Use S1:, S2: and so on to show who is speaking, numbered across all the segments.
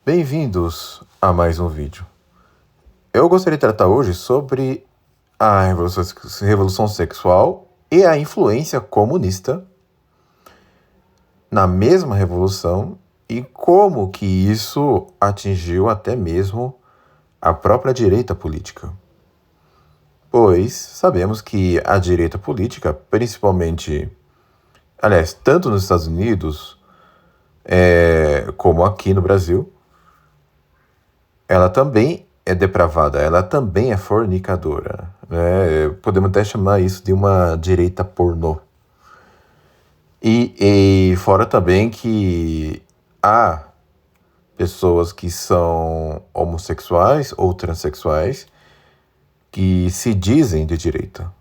S1: Bem-vindos a mais um vídeo. Eu gostaria de tratar hoje sobre a revolução sexual e a influência comunista na mesma revolução e como que isso atingiu até mesmo a própria direita política. Pois sabemos que a direita política, principalmente, aliás, tanto nos Estados Unidos como aqui no Brasil, ela também é depravada, ela também é fornicadora, né? Podemos até chamar isso de uma direita pornô. E fora também que há pessoas que são homossexuais ou transexuais que se dizem de direita.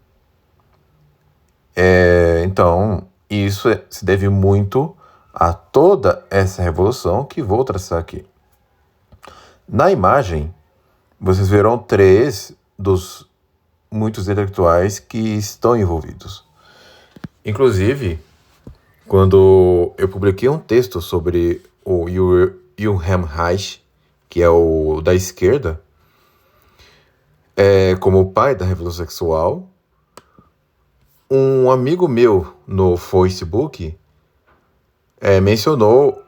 S1: Então, isso se deve muito a toda essa revolução que vou traçar aqui. Na imagem, vocês verão 3 dos muitos intelectuais que estão envolvidos. Inclusive, quando eu publiquei um texto sobre o Wilhelm Reich, que é o da esquerda, como o pai da revolução sexual, um amigo meu no Facebook mencionou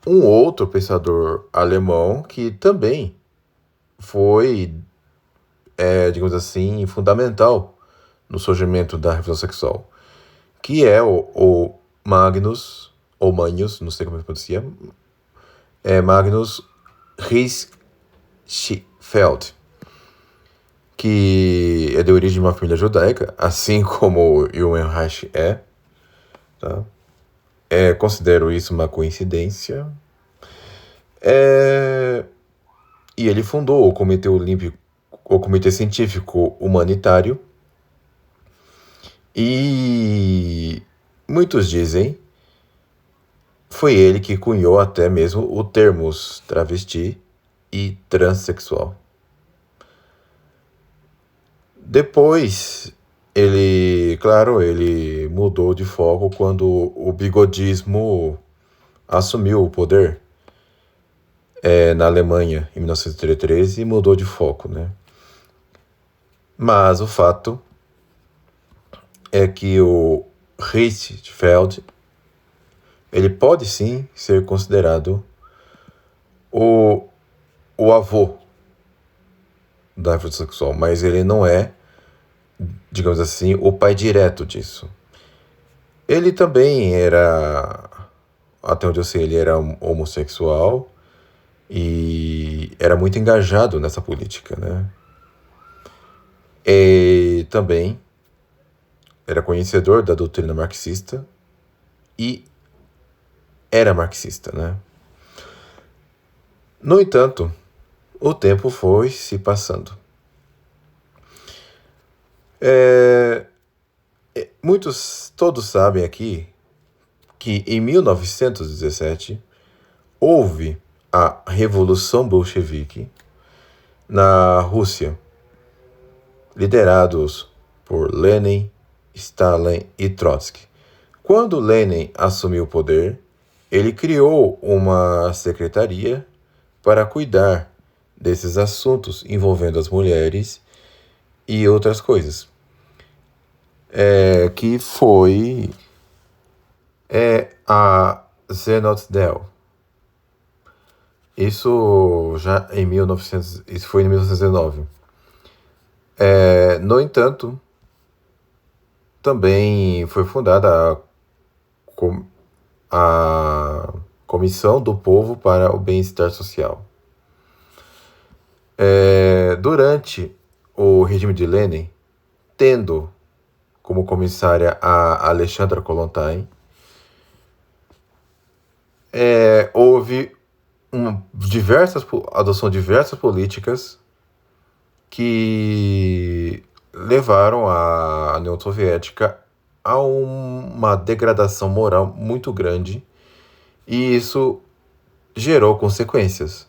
S1: um outro pensador alemão que também foi, digamos assim, fundamental no surgimento da revolução sexual, que é o Magnus, ou Manius, não sei como se pronuncia, Magnus Hirschfeld, que é de origem de uma família judaica, assim como o Wilhelm Reich é, tá? Considero isso uma coincidência. E ele fundou o Comitê Olímpico, o Comitê Científico Humanitário, e muitos dizem foi ele que cunhou até mesmo o termos travesti e transexual. Depois, ele mudou de foco quando o bigodismo assumiu o poder na Alemanha em 1933 e mudou de foco, né? Mas o fato é que o Hirschfeld, ele pode sim ser considerado o avô da revolução sexual, mas ele não é, digamos assim, o pai direto disso. Ele também era, até onde eu sei, ele era homossexual e era muito engajado nessa política, né? E também era conhecedor da doutrina marxista e era marxista, né? No entanto, o tempo foi se passando. Todos sabem aqui que em 1917 houve a Revolução Bolchevique na Rússia, liderados por Lenin, Stalin e Trotsky. Quando Lenin assumiu o poder, ele criou uma secretaria para cuidar desses assuntos envolvendo as mulheres e outras coisas, que foi a Zenotdel. Isso já em 1900, isso foi em 1919. No entanto, também foi fundada a Comissão do Povo para o Bem-Estar Social. Durante o regime de Lenin, tendo como comissária a Alexandra Kollontai, houve adoção de diversas políticas que levaram a União Soviética a uma degradação moral muito grande, e isso gerou consequências.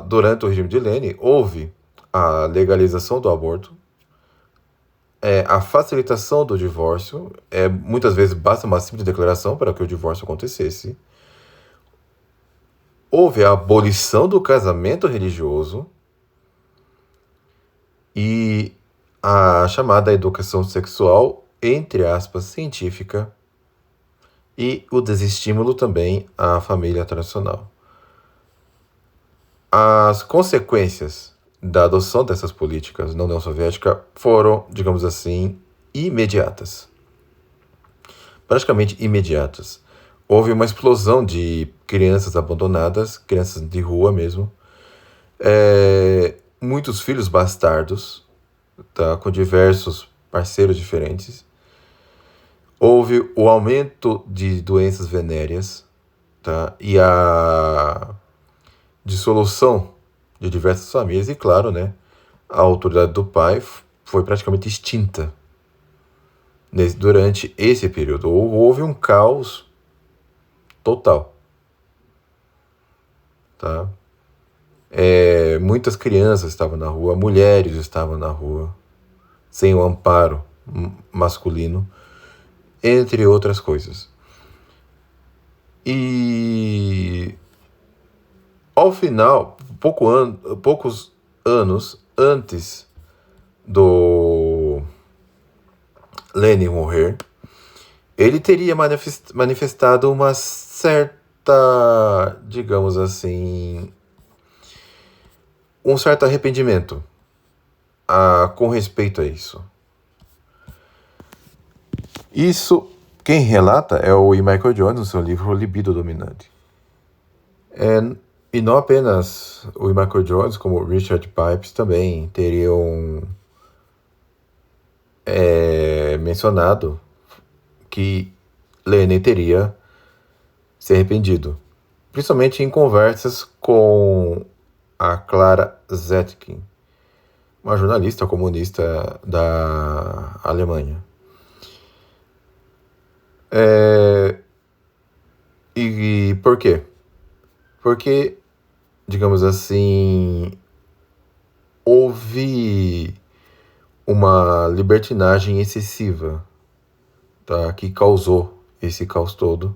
S1: Durante o regime de Lenin, houve a legalização do aborto, a facilitação do divórcio, muitas vezes basta uma simples declaração para que o divórcio acontecesse. houve a abolição do casamento religioso e a chamada educação sexual, entre aspas, científica, e o desestímulo também à família tradicional. As consequências da adoção dessas políticas na União Soviética foram, digamos assim, imediatas. Praticamente imediatas. Houve uma explosão de crianças abandonadas, crianças de rua mesmo, muitos filhos bastardos, tá, com diversos parceiros diferentes. Houve o aumento de doenças venéreas, tá, e a dissolução de diversas famílias, e claro, né, a autoridade do pai foi praticamente extinta durante esse período. Houve um caos total, tá? Muitas crianças estavam na rua, mulheres estavam na rua, sem o amparo masculino, entre outras coisas. E ao final, poucos anos antes do Lenin morrer, ele teria manifestado uma certa, digamos assim, um certo arrependimento com respeito a isso. Isso, quem relata é o E. Michael Jones no seu livro Libido Dominante. E não apenas o E. Michael Jones, como Richard Pipes também teriam mencionado que Lenin teria se arrependido, principalmente em conversas com a Clara Zetkin, uma jornalista comunista da Alemanha. E por quê? Porque, digamos assim, houve uma libertinagem excessiva, tá, que causou esse caos todo.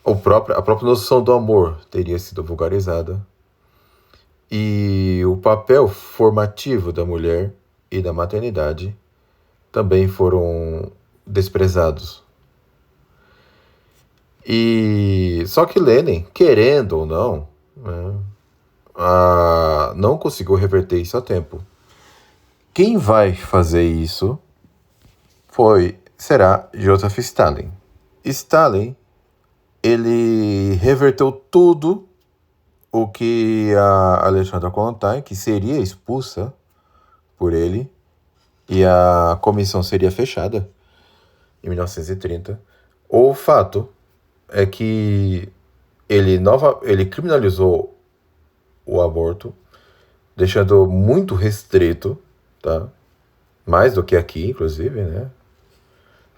S1: A própria noção do amor teria sido vulgarizada. E o papel formativo da mulher e da maternidade também foram desprezados. E só que Lenin, querendo ou não, né, não conseguiu reverter isso a tempo. Quem vai fazer isso será Joseph Stalin. Stalin, ele reverteu tudo o que a Alexandra Kollontai, que seria expulsa por ele, e a comissão seria fechada em 1930. O fato é que ele criminalizou o aborto, deixando muito restrito, tá? Mais do que aqui, inclusive, né?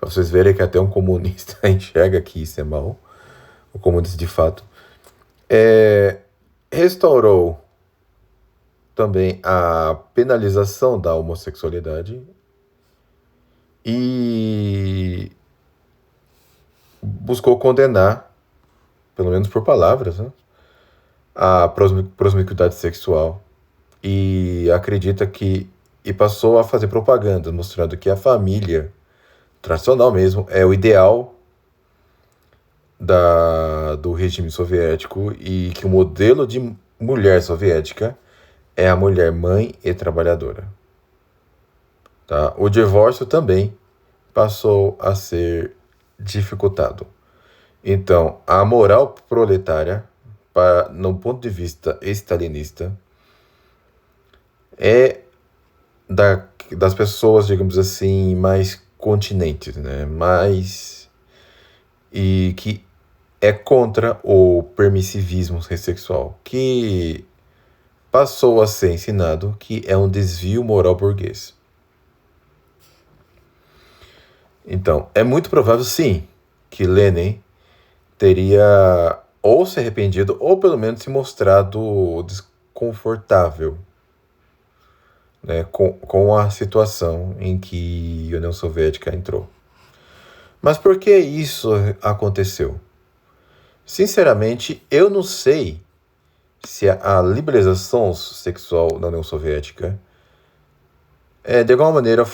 S1: Pra vocês verem que até um comunista enxerga que isso é mal. O comunista de fato. Restaurou também a penalização da homossexualidade e buscou condenar, pelo menos por palavras, né, a promiscuidade sexual, e acredita que e passou a fazer propaganda mostrando que a família tradicional mesmo é o ideal do regime soviético e que o modelo de mulher soviética é a mulher mãe e trabalhadora. Tá? O divórcio também passou a ser dificultado. Então, a moral proletária, no ponto de vista stalinista, é das pessoas, digamos assim, mais continentes, né? E que é contra o permissivismo sexual, que passou a ser ensinado que é um desvio moral burguês. Então, é muito provável, sim, que Lenin teria ou se arrependido ou pelo menos se mostrado desconfortável, né, com a situação em que a União Soviética entrou. Mas por que isso aconteceu? Sinceramente, eu não sei se a liberalização sexual na União Soviética de alguma maneira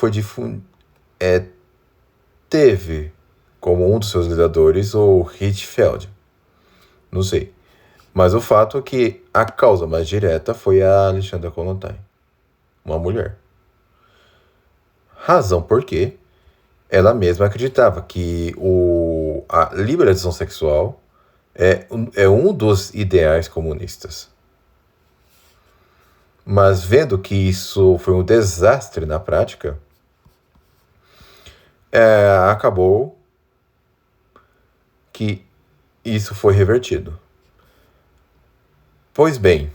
S1: teve como um dos seus lidadores o Hirschfeld. Não sei. Mas o fato é que a causa mais direta foi a Alexandra Kollontai, uma mulher. Razão porque ela mesma acreditava que a liberalização sexual é um dos ideais comunistas. Mas vendo que isso foi um desastre na prática, acabou que isso foi revertido. Pois bem,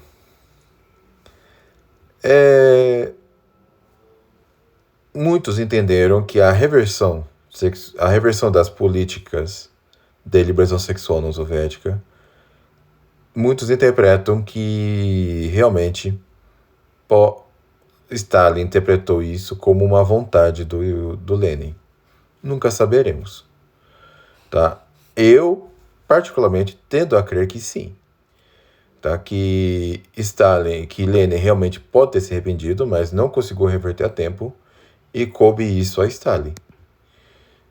S1: muitos entenderam que a reversão das políticas de liberação sexual na União Soviética, muitos interpretam que realmente Stalin interpretou isso como uma vontade do Lenin. Nunca saberemos. Tá? Eu, particularmente, tendo a crer que sim. Tá? Que Lenin realmente pode ter se arrependido, mas não conseguiu reverter a tempo e coube isso a Stalin.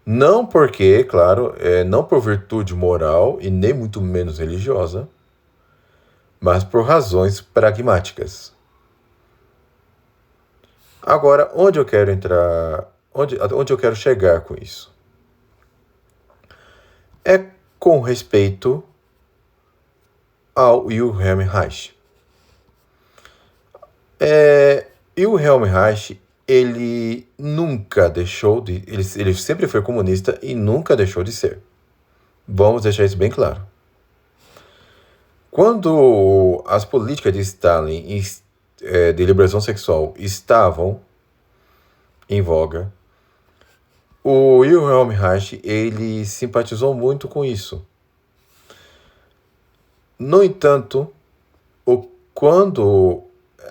S1: Não porque, claro, não por virtude moral e nem muito menos religiosa, mas por razões pragmáticas. Agora, onde eu quero entrar, onde eu quero chegar com isso? É com respeito ao Wilhelm Reich. Wilhelm Reich, ele nunca deixou de... Ele sempre foi comunista e nunca deixou de ser. Vamos deixar isso bem claro. Quando as políticas de Stalin de liberação sexual estavam em voga, o Wilhelm Reich, ele simpatizou muito com isso. No entanto,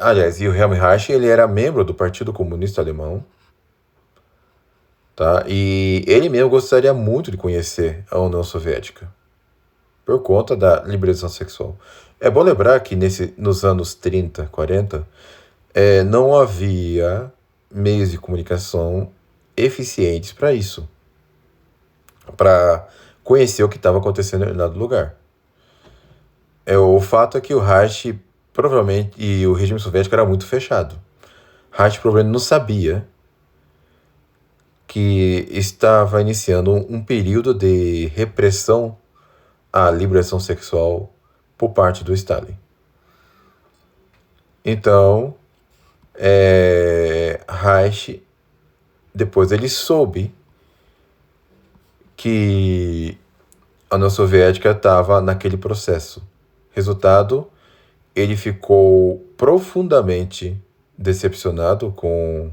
S1: Wilhelm Reich, ele era membro do Partido Comunista Alemão, tá? E ele mesmo gostaria muito de conhecer a União Soviética, por conta da liberação sexual. É bom lembrar que nos anos 30, 40, não havia meios de comunicação eficientes para isso, para conhecer o que estava acontecendo em determinado lugar. O fato é que o Reich, provavelmente, e o regime soviético era muito fechado. Reich provavelmente não sabia que estava iniciando um período de repressão à liberação sexual por parte do Stalin. Então, Reich, depois ele soube que a União Soviética estava naquele processo. Resultado, ele ficou profundamente decepcionado com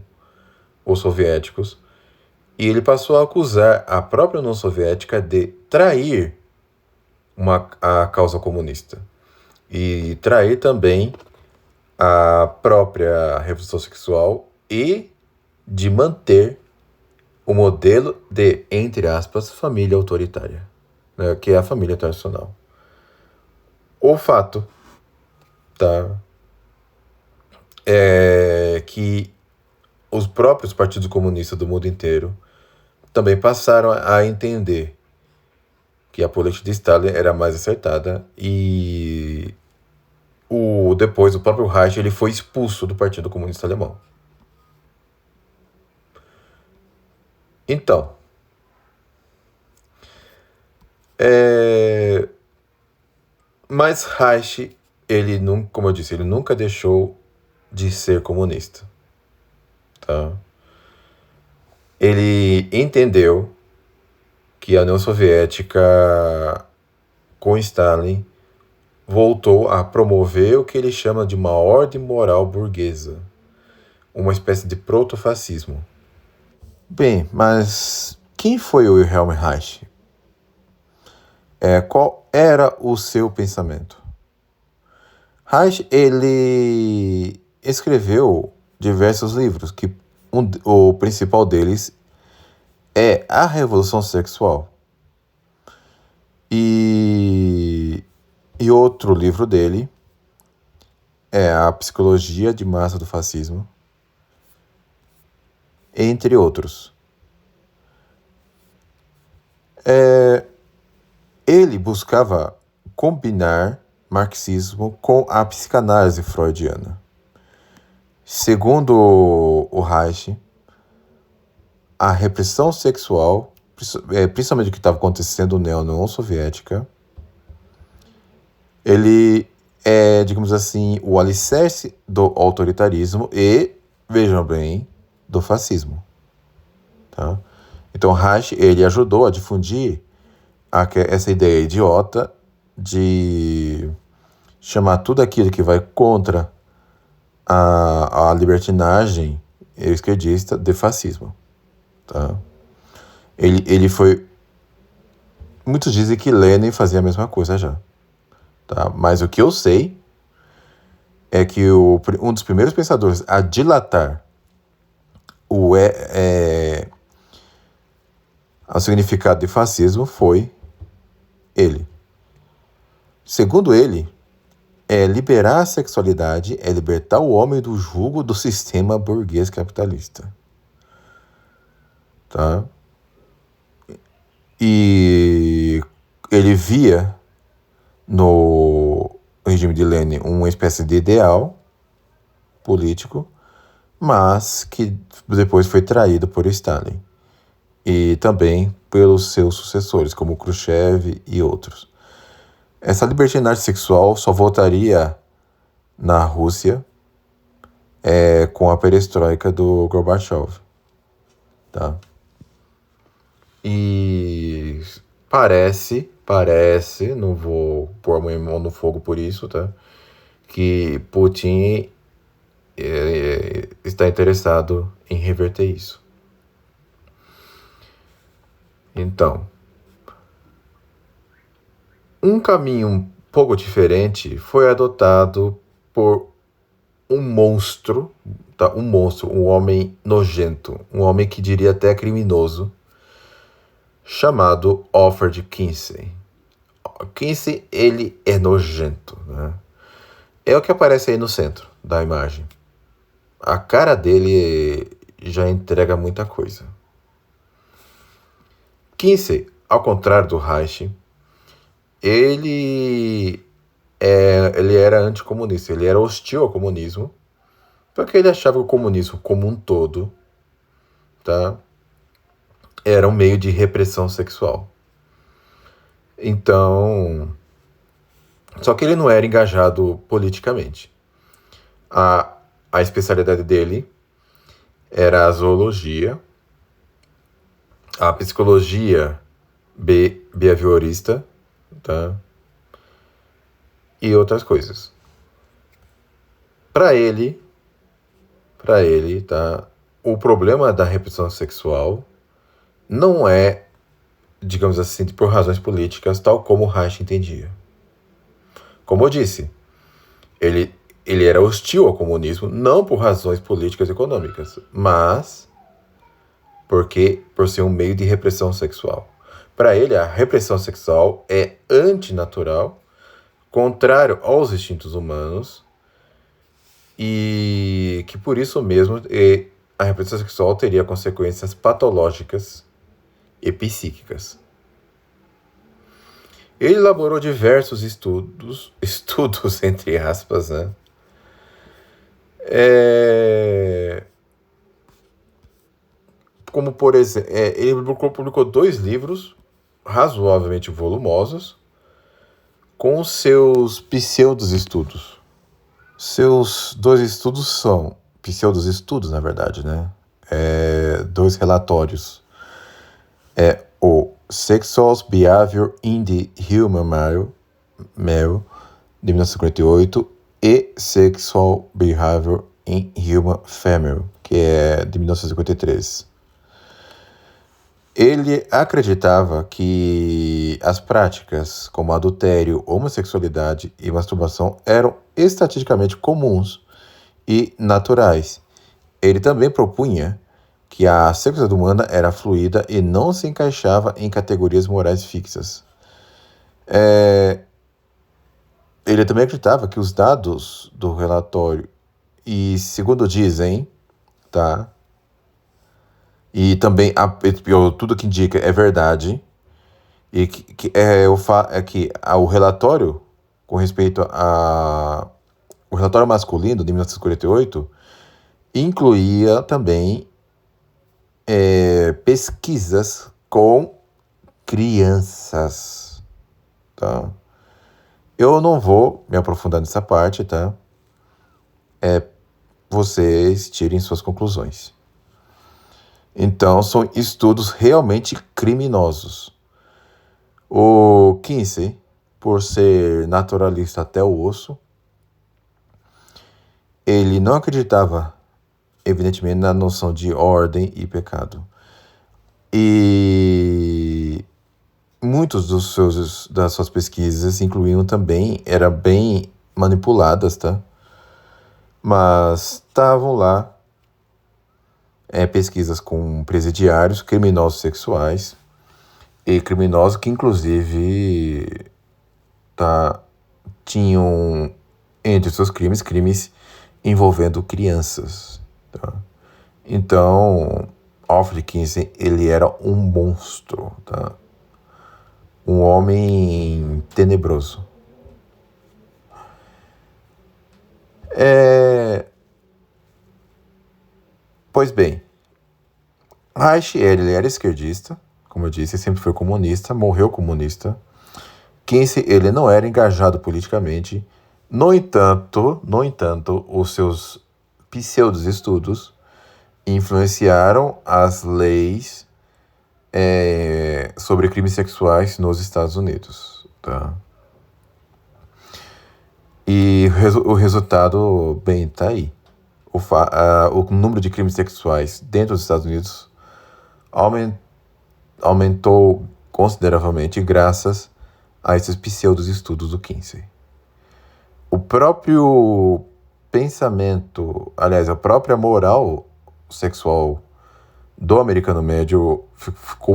S1: os soviéticos e ele passou a acusar a própria União Soviética de trair a causa comunista e trair também a própria revolução sexual e de manter o modelo de, entre aspas, família autoritária, né, que é a família tradicional. O fato, tá, é que os próprios partidos comunistas do mundo inteiro também passaram a entender que a política de Stalin era mais acertada e depois o próprio Reich ele foi expulso do Partido Comunista Alemão. Então, mas Reich, como eu disse, ele nunca deixou de ser comunista. Tá? Ele entendeu que a União Soviética, com Stalin, voltou a promover o que ele chama de uma ordem moral burguesa, uma espécie de protofascismo. Bem, mas quem foi o Wilhelm Reich? Qual era o seu pensamento? Reich, ele escreveu diversos livros, que o principal deles é A Revolução Sexual. E outro livro dele é A Psicologia de Massa do Fascismo, entre outros. Ele buscava combinar marxismo com a psicanálise freudiana. Segundo o Reich, a repressão sexual, principalmente o que estava acontecendo na União Soviética, ele é, digamos assim, o alicerce do autoritarismo e, vejam bem, do fascismo. Tá? Então Reich, ele ajudou a difundir essa ideia idiota de chamar tudo aquilo que vai contra a libertinagem esquerdista de fascismo. Tá? Ele foi... Muitos dizem que Lenin fazia a mesma coisa já. Tá? Mas o que eu sei é que um dos primeiros pensadores a dilatar o significado de fascismo foi ele. Segundo ele, liberar a sexualidade é libertar o homem do jugo do sistema burguês capitalista. Tá? E ele via no regime de Lenin uma espécie de ideal político, mas que depois foi traído por Stalin e também pelos seus sucessores, como Khrushchev e outros. Essa libertinagem sexual só voltaria na Rússia com a perestroika do Gorbachev. Tá? E parece, não vou pôr a minha mão no fogo por isso, tá? Que Putin está interessado em reverter isso. Então, um caminho um pouco diferente foi adotado por um monstro, tá? Um homem nojento, um homem que diria até criminoso, chamado Alfred Kinsey. Kinsey, ele é nojento, né? É o que aparece aí no centro da imagem. A cara dele já entrega muita coisa. Kinsey, ao contrário do Reich, ele era anticomunista, ele era hostil ao comunismo, porque ele achava que o comunismo como um todo, tá, era um meio de repressão sexual. Então, só que ele não era engajado politicamente. A especialidade dele era a zoologia, a psicologia behaviorista, tá? E outras coisas. Para ele, tá? O problema da repressão sexual não é, digamos assim, por razões políticas, tal como o Reich entendia. Como eu disse, ele era hostil ao comunismo, não por razões políticas e econômicas, mas por ser um meio de repressão sexual. Para ele, a repressão sexual é antinatural, contrário aos instintos humanos, e que por isso mesmo a repressão sexual teria consequências patológicas e psíquicas. Ele elaborou diversos estudos entre aspas, né? Como, por exemplo, ele publicou 2 livros razoavelmente volumosos com seus pseudos-estudos. Seus 2 estudos são pseudos-estudos, na verdade, né? 2 relatórios. O Sexual Behavior in the Human Male, de 1958, e Sexual Behavior in Human Female, que é de 1953. Ele acreditava que as práticas como adultério, homossexualidade e masturbação eram estatisticamente comuns e naturais. Ele também propunha que a sexualidade humana era fluida e não se encaixava em categorias morais fixas. Ele também acreditava que os dados do relatório, e segundo dizem, tá? E também tudo que indica é verdade, e o relatório com respeito a o relatório masculino de 1948 incluía também pesquisas com crianças, tá? Eu não vou me aprofundar nessa parte, tá? Vocês tirem suas conclusões. Então, são estudos realmente criminosos. O Kinsey, por ser naturalista até o osso, ele não acreditava, evidentemente, na noção de ordem e pecado. E muitos das suas pesquisas incluíam também, eram bem manipuladas, tá? Mas estavam lá pesquisas com presidiários, criminosos sexuais e criminosos que inclusive tinham entre seus crimes envolvendo crianças, tá? Então, Alfred Kinsey, ele era um monstro, tá? Um homem tenebroso. Pois bem, Reich, ele era esquerdista, como eu disse, sempre foi comunista, morreu comunista. Kinsey, ele não era engajado politicamente. No entanto, os seus pseudos estudos influenciaram as leis sobre crimes sexuais nos Estados Unidos, tá? E o resultado, bem, tá aí. O número de crimes sexuais dentro dos Estados Unidos aumentou consideravelmente graças a esses pseudos estudos do Kinsey. O próprio pensamento, aliás, a própria moral sexual do americano médio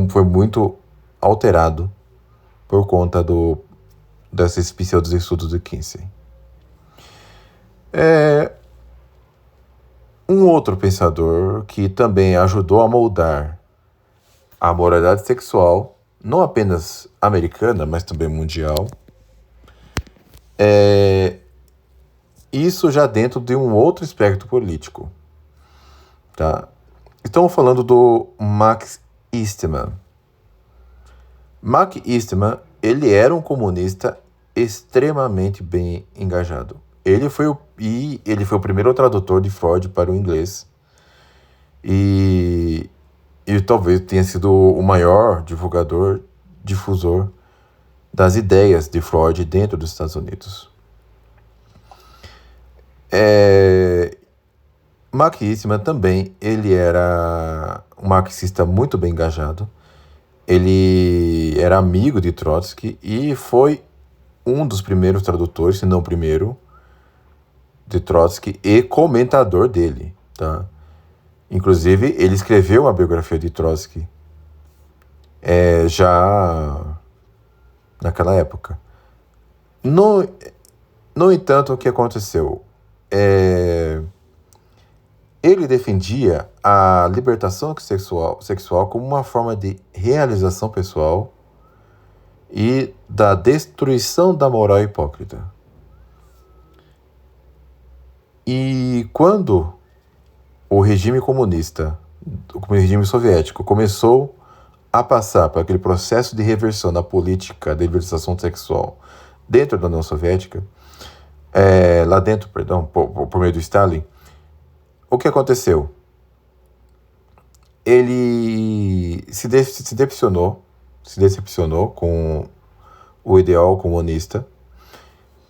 S1: foi muito alterado por conta desses pseudos estudos do Kinsey. Um outro pensador que também ajudou a moldar a moralidade sexual, não apenas americana, mas também mundial, isso já dentro de um outro espectro político, tá? Estamos falando do Max Eastman. Max Eastman, ele era um comunista extremamente bem engajado. Ele foi o primeiro tradutor de Freud para o inglês. E talvez tenha sido o maior difusor das ideias de Freud dentro dos Estados Unidos. Max Eastman também, ele era um marxista muito bem engajado. Ele era amigo de Trotsky e foi um dos primeiros tradutores, se não o primeiro, de Trotsky e comentador dele, tá? Inclusive, ele escreveu uma biografia de Trotsky já naquela época. No entanto, o que aconteceu? Ele defendia a libertação sexual como uma forma de realização pessoal e da destruição da moral hipócrita. E quando o regime comunista, o regime soviético, começou a passar por aquele processo de reversão na política de libertação sexual dentro da União Soviética, lá dentro, por meio do Stalin, o que aconteceu? Ele se decepcionou com o ideal comunista.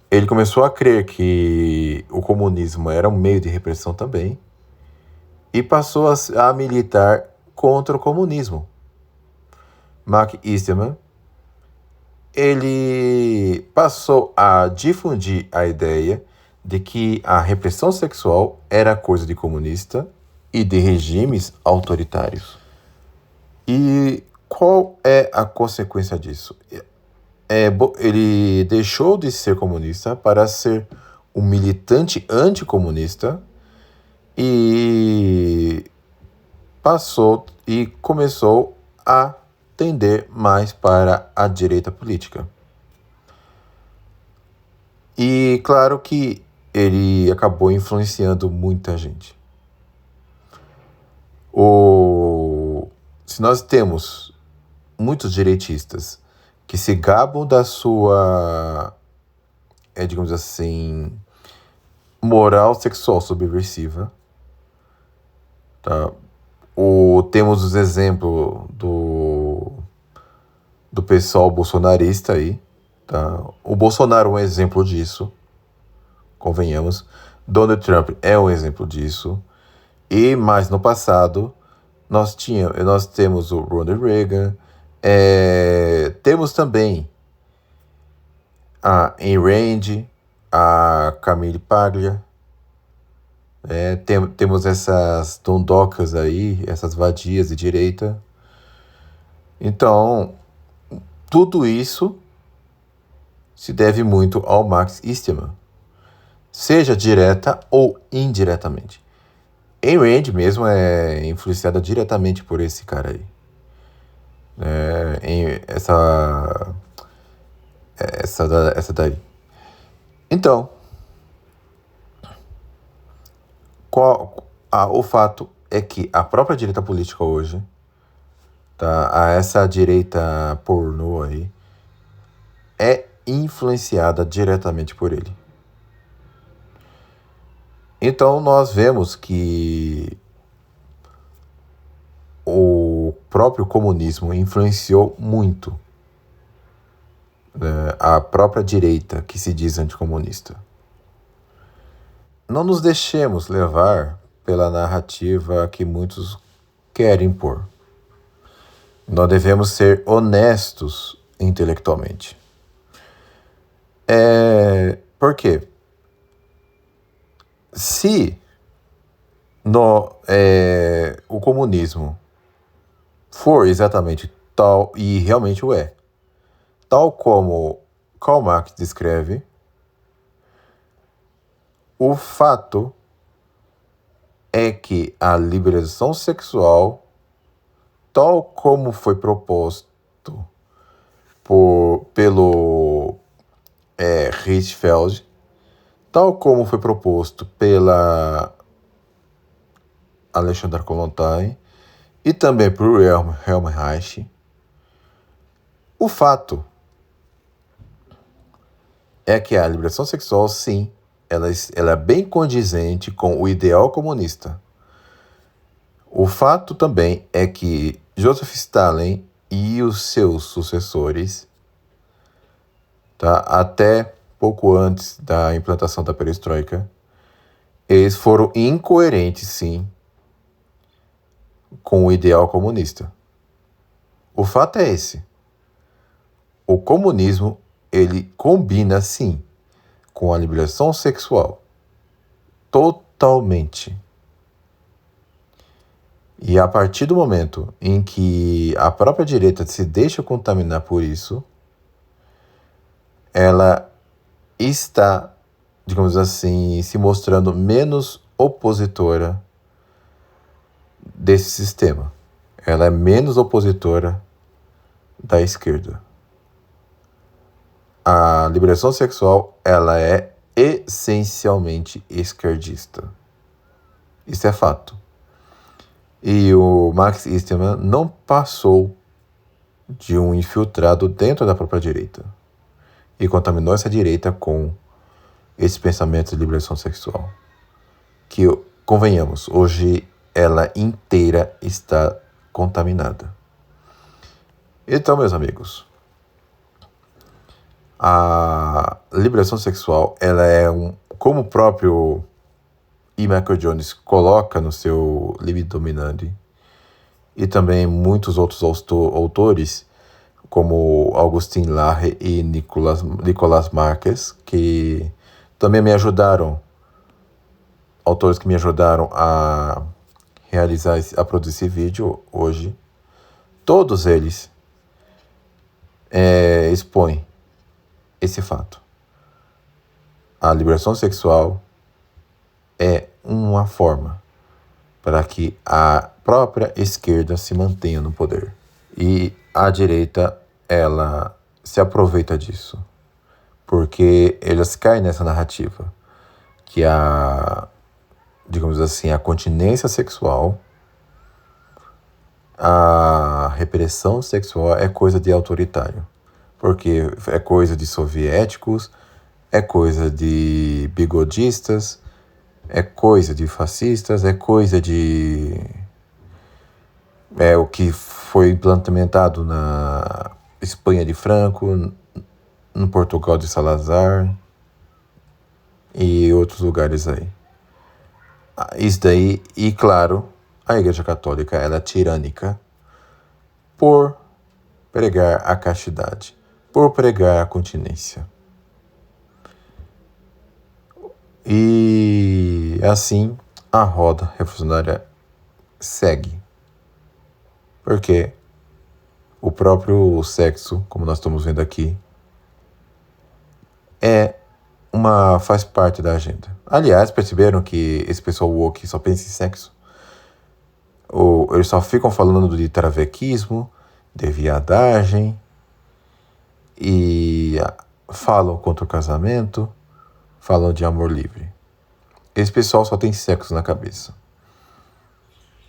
S1: Ele começou a crer que o comunismo era um meio de repressão também e passou a militar contra o comunismo. Max Eastman, ele passou a difundir a ideia de que a repressão sexual era coisa de comunista e de regimes autoritários. E qual é a consequência disso? ele deixou de ser comunista para ser um militante anticomunista e passou e começou a tender mais para a direita política. E claro que ele acabou influenciando muita gente. Se nós temos muitos direitistas que se gabam da sua, digamos assim, moral sexual subversiva, tá? Temos os exemplos do pessoal bolsonarista aí, tá? O Bolsonaro é um exemplo disso, convenhamos. Donald Trump é um exemplo disso. E mais no passado, nós temos o Ronald Reagan, temos também a Ayn Rand, a Camille Paglia, temos essas dondocas aí, essas vadias de direita. Então, tudo isso se deve muito ao Max Eastman, seja direta ou indiretamente. Ayn Rand mesmo é influenciada diretamente por esse cara aí. Essa daí. Então, o fato é que a própria direita política hoje, tá, essa direita pornô aí, é influenciada diretamente por ele. Então nós vemos que o próprio comunismo influenciou muito, né, a própria direita que se diz anticomunista. Não nos deixemos levar pela narrativa que muitos querem impor. Nós devemos ser honestos intelectualmente. Por quê? Se o comunismo for exatamente tal, e realmente o é, tal como Karl Marx descreve, o fato é que a liberação sexual, tal como foi proposto pelo Hirschfeld, tal como foi proposto pela Alexandra Kollontai e também por Helmut Reich, o fato é que a liberação sexual, sim, ela é bem condizente com o ideal comunista. O fato também é que Joseph Stalin e os seus sucessores, tá, até pouco antes da implantação da perestroika, eles foram incoerentes, sim, com o ideal comunista. O fato é esse. O comunismo, ele combina, sim, com a liberação sexual. Totalmente. E a partir do momento em que a própria direita se deixa contaminar por isso, ela está, digamos assim, se mostrando menos opositora desse sistema. Ela é menos opositora da esquerda. A liberação sexual, ela é essencialmente esquerdista. Isso é fato. E o Max Eastman não passou de um infiltrado dentro da própria direita e contaminou essa direita com esse pensamento de liberação sexual, que, convenhamos, hoje ela inteira está contaminada. Então, meus amigos, a liberação sexual, ela é como o próprio E. Michael Jones coloca no seu Libido Dominandi, e também muitos outros autores, como Augustin Laje e Nicolás Marques, que também me ajudaram, autores que me ajudaram a produzir esse vídeo hoje. Todos eles expõem esse fato. A liberação sexual é uma forma para que a própria esquerda se mantenha no poder. E a direita, ela se aproveita disso, porque elas caem nessa narrativa que digamos assim, a continência sexual, a repressão sexual é coisa de autoritário, porque é coisa de soviéticos, é coisa de bigodistas, é coisa de fascistas, é coisa de... É o que foi implementado na Espanha de Franco, no Portugal de Salazar e outros lugares aí. Isso daí, e claro, a Igreja Católica, ela é tirânica por pregar a castidade, por pregar a continência. E assim a roda revolucionária segue. Porque o próprio sexo, como nós estamos vendo aqui, faz parte da agenda. Aliás, perceberam que esse pessoal woke só pensa em sexo? Ou eles só ficam falando de travequismo, de viadagem, e falam contra o casamento, falam de amor livre. Esse pessoal só tem sexo na cabeça.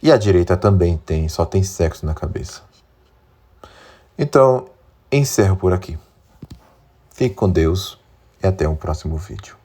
S1: E a direita também só tem sexo na cabeça. Então, encerro por aqui. Fique com Deus e até um próximo vídeo.